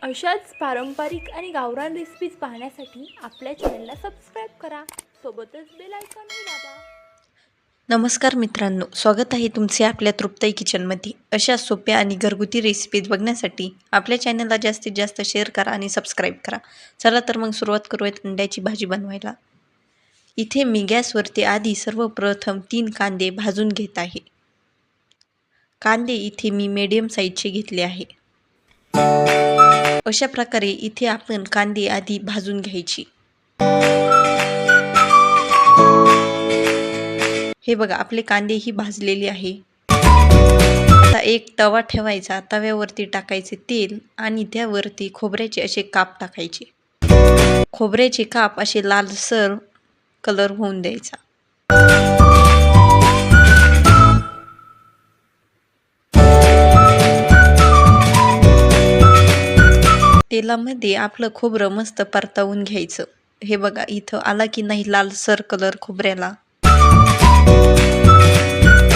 अशाच पारंपरिक आणि गावरान रेसिपीज पाहण्यासाठी आपल्या चॅनलला सबस्क्राईब करा, सोबतच बेल आयकॉनही दाबा. नमस्कार मित्रांनो, स्वागत आहे तुमचे आपल्या तृप्ताई किचनमध्ये. अशा सोप्या आणि घरगुती रेसिपीज बघण्यासाठी आपल्या चॅनलला जास्तीत जास्त शेअर करा आणि सबस्क्राईब करा. चला तर मग सुरुवात करूयात अंड्याची भाजी बनवायला. इथे मी गॅसवरती आधी सर्वप्रथम 3 कांदे भाजून घेत आहे. कांदे इथे मी मीडियम साईजचे घेतले आहे. अशा प्रकारे इथे आपण कांदे आधी भाजून घ्यायची. हे बघा, आपले कांदेही भाजलेले आहे. आता एक तवा ठेवायचा, तव्यावरती टाकायचे तेल आणि त्यावरती खोबऱ्याचे असे काप टाकायचे. खोबऱ्याचे काप असे लालसर कलर होऊन द्यायचा. तेलामध्ये आपलं खोबरं मस्त परतवून घ्यायचं. हे बघा, इथं आला की नाही लालसर कलर खोबऱ्याला.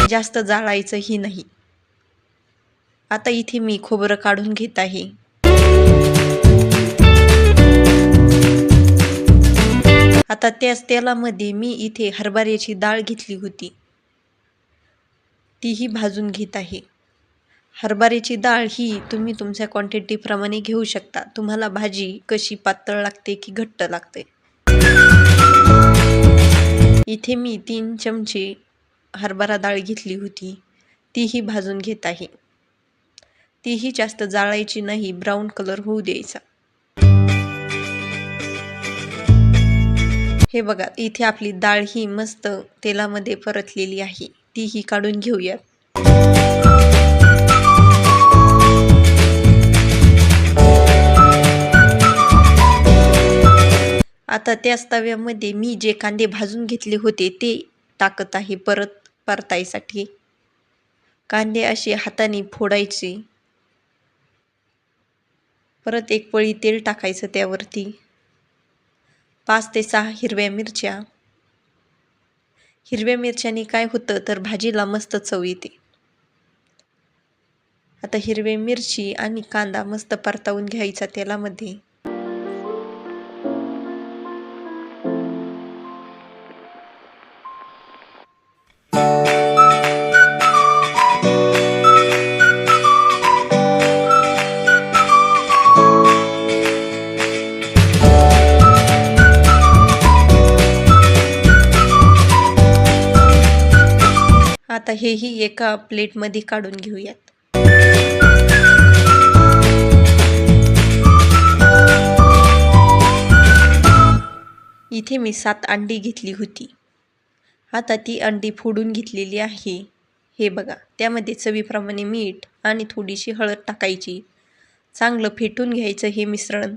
जास्त जाळायचंही नाही. आता इथे मी खोबरं काढून घेत आहे. आता त्याच तेलामध्ये मी इथे हरभऱ्याची डाळ घेतली होती, तीही भाजून घेत आहे. हरभऱ्याची डाळ ही तुम्ही तुमच्या क्वांटिटीप्रमाणे घेऊ शकता. तुम्हाला भाजी कशी पातळ लागते की घट्ट लागते. इथे मी 3 चमचे हरभरा डाळ घेतली होती, तीही भाजून घेत आहे. तीही जास्त जाळायची नाही, ब्राऊन कलर होऊ द्यायचा. हे बघा, इथे आपली डाळ ही मस्त तेलामध्ये परतलेली आहे. तीही काढून घेऊया. आता त्याच तव्यामध्ये मी जे कांदे भाजून घेतले होते ते टाकत आहे परतायसाठी. कांदे असे हाताने फोडायचे. परत एक पळी तेल टाकायचं त्यावरती. 5 ते 6 हिरव्या मिरच्या. हिरव्या मिरच्याने काय होतं तर भाजीला मस्त चव येते. आता हिरवी मिरची आणि कांदा मस्त परतवून घ्यायचा तेलामध्ये. आता हेही एका प्लेटमध्ये काढून घेऊयात. इथे मी 7 अंडी घेतली होती. आता ती अंडी फोडून घेतलेली आहे. हे बघा, त्यामध्ये चवीप्रमाणे मीठ आणि थोडीशी हळद टाकायची. चांगलं फेटून घ्यायचं हे मिश्रण.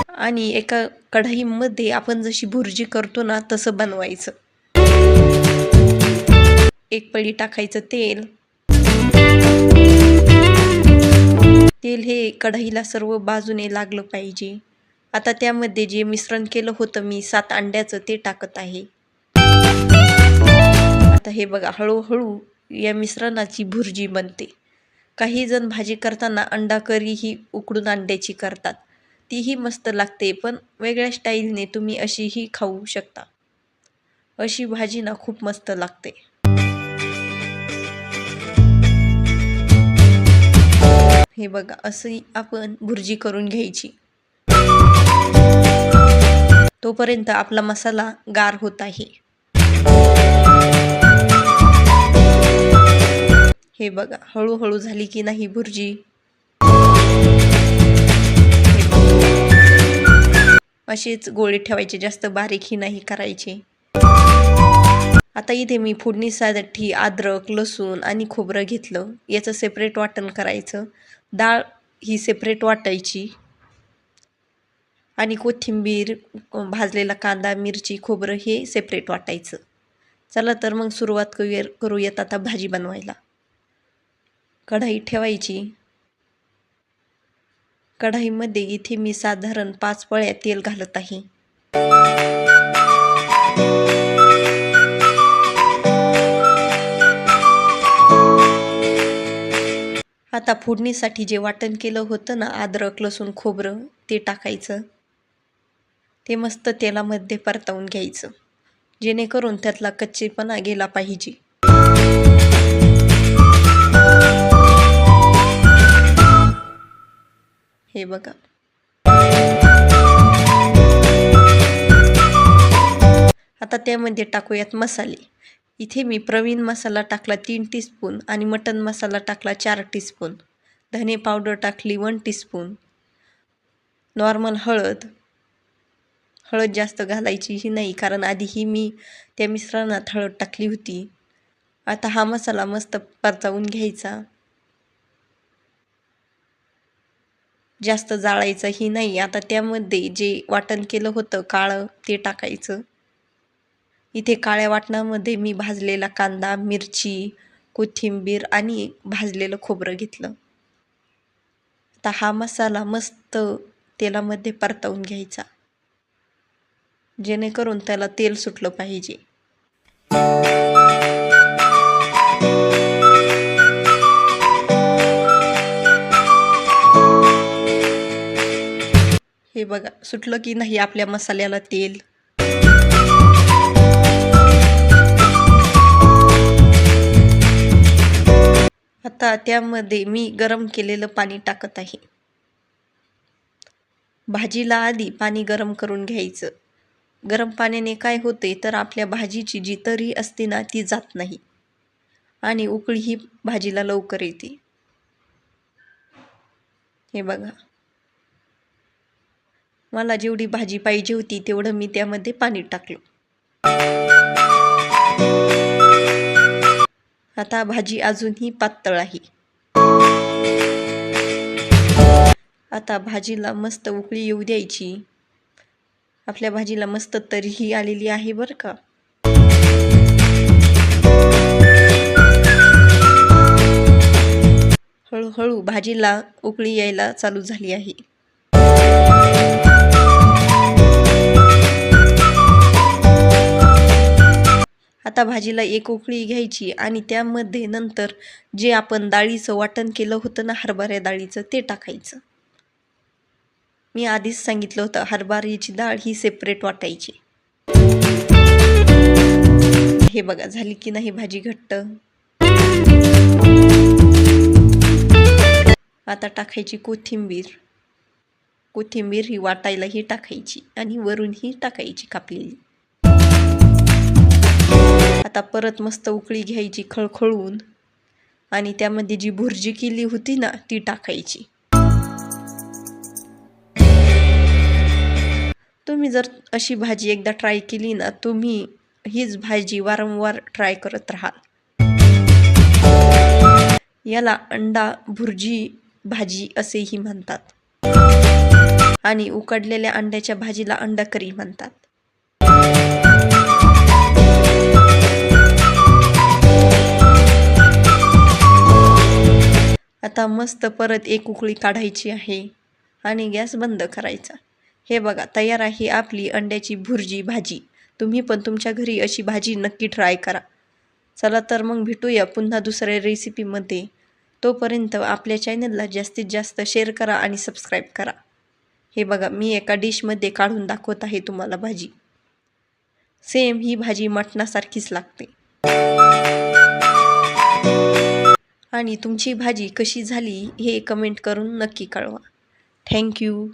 आणि एका कढईमध्ये आपण जशी भुर्जी करतो ना तसं बनवायचं. एक पळी टाकायचं तेल. तेल हे कढईला सर्व बाजूने लागलं पाहिजे. आता त्यामध्ये जे मिश्रण केलं होतं मी 7 अंड्याचं ते टाकत आहे. आता हे बघा, हळूहळू या मिश्रणाची भुर्जी बनते. काही जण भाजी करताना अंडा करी ही उकडून अंड्याची करतात. तीही मस्त लागते, पण वेगळ्या स्टाईलने तुम्ही अशीही खाऊ शकता. अशी भाजी ना खूप मस्त लागते. हे बघा, अशी आपण भुर्जी करून घ्यायची. तोपर्यंत आपला मसाला गार होत आहे. हे बघा, हळूहळू झाली की नाही भुर्जी. असेच गोळे ठेवायचे, जास्त बारीकही नाही करायचे. आता इथे मी फोडणीसाठी अद्रक, लसूण आणि खोबरं घेतलं. याचं सेपरेट वाटण करायचं. डाळ ही सेपरेट वाटायची. आणि कोथिंबीर, भाजलेला कांदा, मिरची, खोबरं हे सेपरेट वाटायचं. चला तर मग सुरुवात करूयात आता भाजी बनवायला. कढई ठेवायची. कढईमध्ये इथे मी साधारण 5 पळ्या तेल घालत आहे. आता फोडणीसाठी जे वाटण केलं होतं ना, अद्रक लसूण खोबरं, ते टाकायचं. ते मस्त तेलामध्ये परतवून घ्यायचं, जेणेकरून त्यातला कच्चेपणा गेला पाहिजे. हे बघा. आता त्यामध्ये टाकूयात मसाले. इथे मी प्रवीण मसाला टाकला 3 टीस्पून आणि मटन मसाला टाकला 4 टीस्पून. धने पावडर टाकली 1 टीस्पून. नॉर्मल हळद जास्त घालायची ही नाही, कारण आधीही मी त्या मिश्रणात हळद टाकली होती. आता हा मसाला मस्त परतवून घ्यायचा. जास्त जाळायचंही नाही. आता त्यामध्ये जे वाटण केलं होतं काळं, ते टाकायचं. इथे काळ्या वाटणामध्ये मी भाजलेला कांदा, मिरची, कोथिंबीर आणि भाजलेलं खोबरं घेतलं. आता हा मसाला मस्त तेलामध्ये परतवून घ्यायचा, जेणेकरून त्याला तेल सुटलं पाहिजे. हे बघा, सुटलं की नाही आपल्या मसाल्याला तेल. आता त्यामध्ये मी गरम केलेलं पाणी टाकत आहे. भाजीला आधी पाणी गरम करून घ्यायचं. गरम पाण्याने काय होते तर आपल्या भाजीची जी तरी असते ना, ती जात नाही आणि उकळी ही भाजीला लवकर येते. हे बघा, मला जेवढी भाजी पाहिजे होती तेवढं मी त्यामध्ये पाणी टाकलं. आता भाजी अजूनही पातळ आहे. आता भाजीला मस्त उकळी येऊ द्यायची. आपल्या भाजीला मस्त तरीही आलेली आहे बरं का. हळूहळू भाजीला उकळी यायला चालू झाली आहे. आता भाजीला एक उकळी घ्यायची आणि त्यामध्ये नंतर जे आपण डाळीचं वाटण केलं होतं ना, हरभऱ्या डाळीचं, ते टाकायचं. मी आधीच सांगितलं होतं हरभऱ्याची डाळ ही सेपरेट वाटायची. हे बघा, झाली की नाही भाजी घट्ट. आता टाकायची कोथिंबीर ही वाटायलाही टाकायची आणि वरून ही टाकायची कापलेली. आता परत मस्त उकळी घ्यायची खळखळून आणि त्यामध्ये जी भुर्जी केली होती ना, ती टाकायची. तुम्ही जर अशी भाजी एकदा ट्राय केली ना, तुम्ही हीच भाजी वारंवार ट्राय करत राहाल. याला अंडा भुर्जी भाजी असेही म्हणतात आणि उकडलेल्या अंड्याच्या भाजीला अंडा करी म्हणतात. आता मस्त परत एक उकळी काढायची आहे आणि गॅस बंद करायचा. हे बघा, तयार आहे आपली अंड्याची भुर्जी भाजी. तुम्ही पण तुमच्या घरी अशी भाजी नक्की ट्राय करा. चला तर मग भेटूया पुन्हा दुसऱ्या रेसिपीमध्ये. तोपर्यंत आपल्या चॅनलला जास्तीत जास्त शेअर करा आणि सबस्क्राईब करा. हे बघा, मी एका डिशमध्ये काढून दाखवत आहे तुम्हाला भाजी. सेम ही भाजी मटणासारखीच लागते. आणि तुमची भाजी कशी झाली हे कमेंट करून नक्की कळवा. थँक्यू.